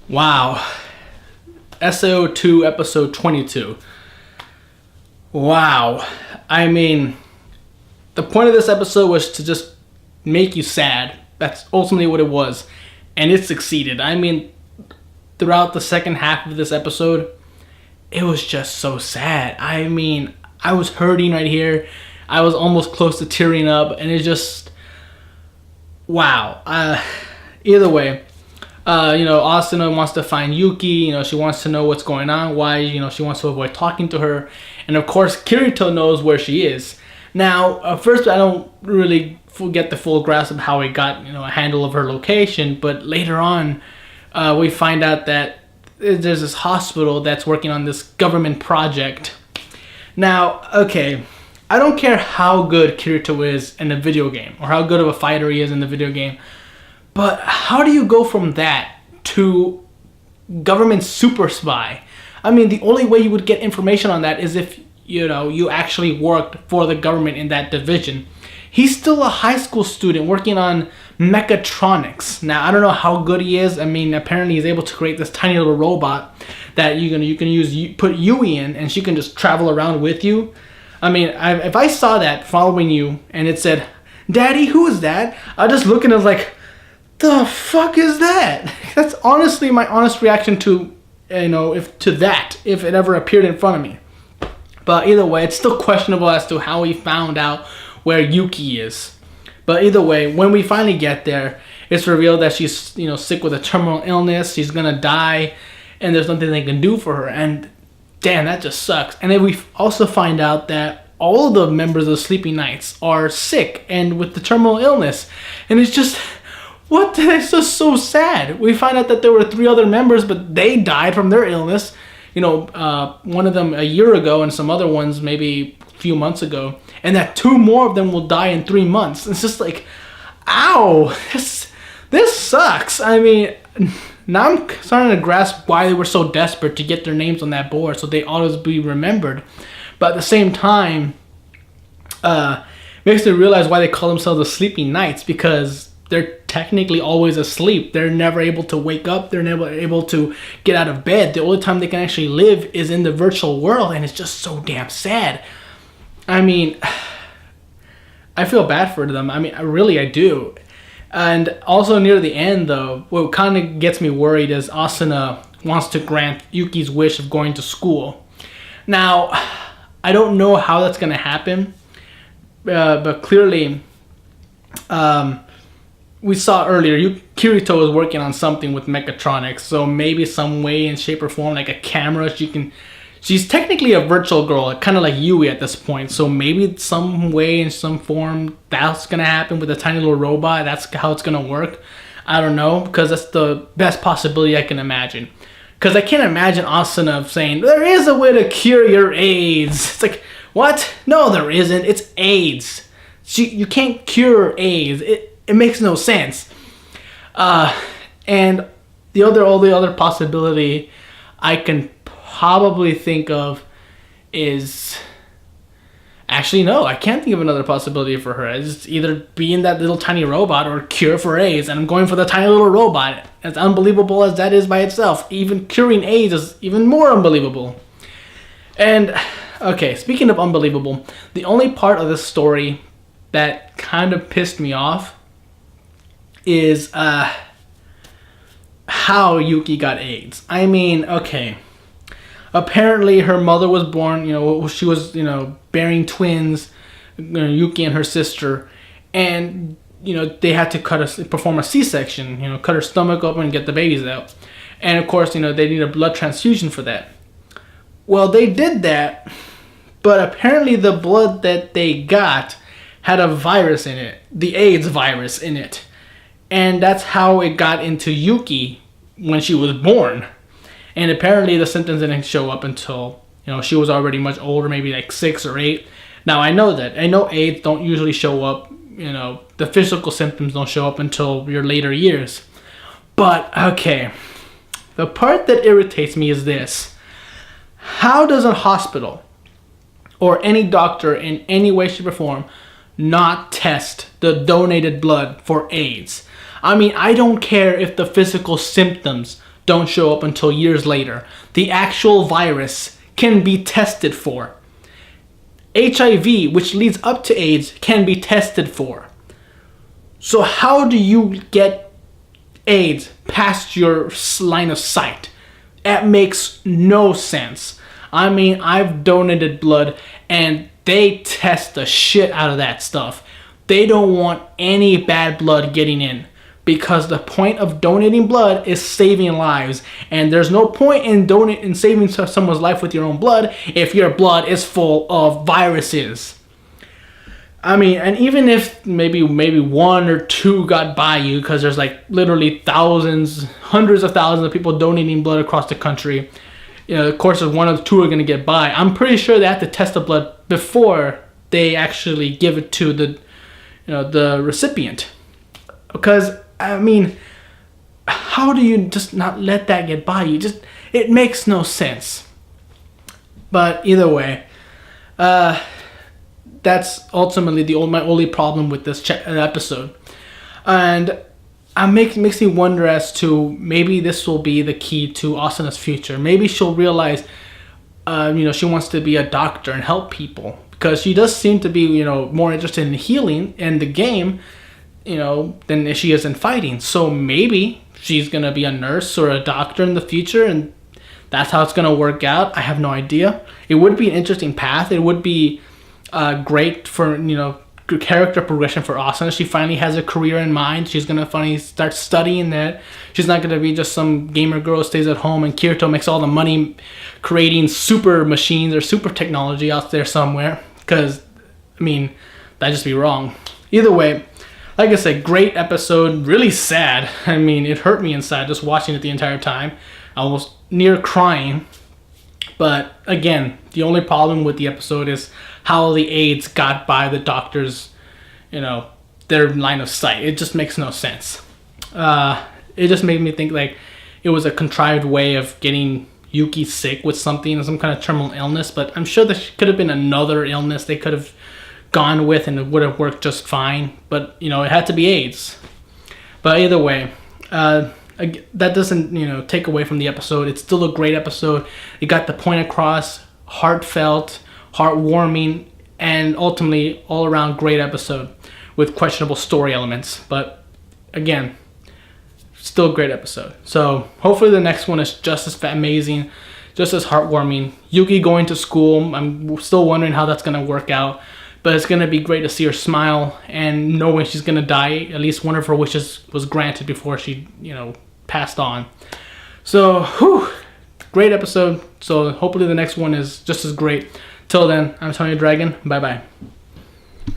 Wow. SAO2 episode 22. Wow. I mean, the point of this episode was to just make you sad. That's ultimately what it was. And it succeeded. I mean, throughout the second half of this episode, it was just so sad. I mean, I was hurting right here. I was almost close to tearing up. And it just... Wow. Either way. Asuna wants to find Yuki. She wants to know what's going on, why, she wants to avoid talking to her. And of course, Kirito knows where she is. Now, first, I don't really get the full grasp of how he got, a handle of her location. But later on, we find out that there's this hospital that's working on this government project. Now, okay, I don't care how good Kirito is in a video game or how good of a fighter he is in the video game. But how do you go from that to government super spy? I mean, the only way you would get information on that is if, you actually worked for the government in that division. He's still a high school student working on mechatronics. Now, I don't know how good he is. I mean, apparently he's able to create this tiny little robot that you can put Yui in, and she can just travel around with you. I mean, if I saw that following you and it said, "Daddy, who is that?" I'd just look and I was like, the fuck is that? That's honestly my honest reaction to, if it ever appeared in front of me. But either way, it's still questionable as to how he found out where Yuki is. But either way, when we finally get there, it's revealed that she's, sick with a terminal illness. She's gonna die, and there's nothing they can do for her. And damn, that just sucks. And then we also find out that all the members of the Sleeping Knights are sick and with the terminal illness. And it's just... What? It's just so sad. We find out that there were 3 other members, but they died from their illness. One of them a year ago and some other ones maybe a few months ago. And that 2 more of them will die in 3 months. It's just like, ow, this sucks. I mean, now I'm starting to grasp why they were so desperate to get their names on that board so they always be remembered. But at the same time, makes me realize why they call themselves the Sleeping Knights, because they're technically always asleep. They're never able to wake up. They're never able to get out of bed. The only time they can actually live is in the virtual world, and it's just so damn sad. I mean, I feel bad for them. I mean, I do. And also near the end, though, what kind of gets me worried is Asuna wants to grant Yuki's wish of going to school. Now, I don't know how that's going to happen, but clearly... we saw earlier, Kirito was working on something with mechatronics, so maybe some way in shape or form, like a camera, she's technically a virtual girl, kind of like Yui at this point, so maybe some way, in some form, that's gonna happen with a tiny little robot. That's how it's gonna work. I don't know, because that's the best possibility I can imagine. Because I can't imagine Asuna saying, "There is a way to cure your AIDS." It's like, what? No, there isn't. It's AIDS. You can't cure AIDS. It makes no sense. And the other possibility I can probably think of is... Actually, no, I can't think of another possibility for her. It's either being that little tiny robot or cure for AIDS, and I'm going for the tiny little robot. As unbelievable as that is by itself, even curing AIDS is even more unbelievable. And, okay, speaking of unbelievable, the only part of this story that kind of pissed me off is how Yuki got AIDS. I mean, okay. Apparently her mother was born, she was, bearing twins, Yuki and her sister, and, they had to perform a C-section, cut her stomach open and get the babies out. And of course, they need a blood transfusion for that. Well, they did that, but apparently the blood that they got had a virus in it, the AIDS virus in it. And that's how it got into Yuki when she was born. And apparently the symptoms didn't show up until, she was already much older, maybe like 6 or 8. Now I know that. I know AIDS don't usually show up, the physical symptoms don't show up until your later years. But, okay. The part that irritates me is this. How does a hospital or any doctor in any way, shape, or form not test the donated blood for AIDS? I mean, I don't care if the physical symptoms don't show up until years later. The actual virus can be tested for. HIV, which leads up to AIDS, can be tested for. So how do you get AIDS past your line of sight? That makes no sense. I mean, I've donated blood and they test the shit out of that stuff. They don't want any bad blood getting in, because the point of donating blood is saving lives, and there's no point in saving someone's life with your own blood if your blood is full of viruses. I mean, and even if maybe one or two got by you, because there's like literally thousands, hundreds of thousands of people donating blood across the country, you know, of course, if one or two are going to get by, I'm pretty sure they have to test the blood before they actually give it to the recipient. Because, I mean, how do you just not let that get by you? It makes no sense. But either way, that's ultimately my only problem with this episode. And it makes me wonder as to maybe this will be the key to Asana's future. Maybe she'll realize, she wants to be a doctor and help people, because she does seem to be, more interested in healing in the game, than she is in fighting. So maybe she's gonna be a nurse or a doctor in the future, and that's how it's gonna work out. I have no idea. It would be an interesting path. It would be great for character progression for Asuna. She finally has a career in mind. She's gonna finally start studying that. She's not gonna be just some gamer girl who stays at home and Kirito makes all the money creating super machines or super technology out there somewhere. Because, I mean, that'd just be wrong. Either way, like I said, great episode. Really sad. I mean, it hurt me inside just watching it the entire time. I was near crying. But again, the only problem with the episode is how the AIDS got by the doctors, their line of sight. It just makes no sense. It just made me think like it was a contrived way of getting Yuki sick with something, some kind of terminal illness. But I'm sure there could have been another illness they could have gone with and it would have worked just fine. But, it had to be AIDS. But either way, that doesn't, take away from the episode. It's still a great episode. It got the point across, heartfelt, heartwarming, and ultimately all around great episode with questionable story elements. But again, still a great episode. So hopefully the next one is just as amazing, just as heartwarming. Yuki going to school, I'm still wondering how that's going to work out. But it's going to be great to see her smile and knowing she's going to die. At least one of her wishes was granted before she, passed on. So, great episode. So hopefully the next one is just as great. Till then, I'm Tony Dragon. Bye-bye.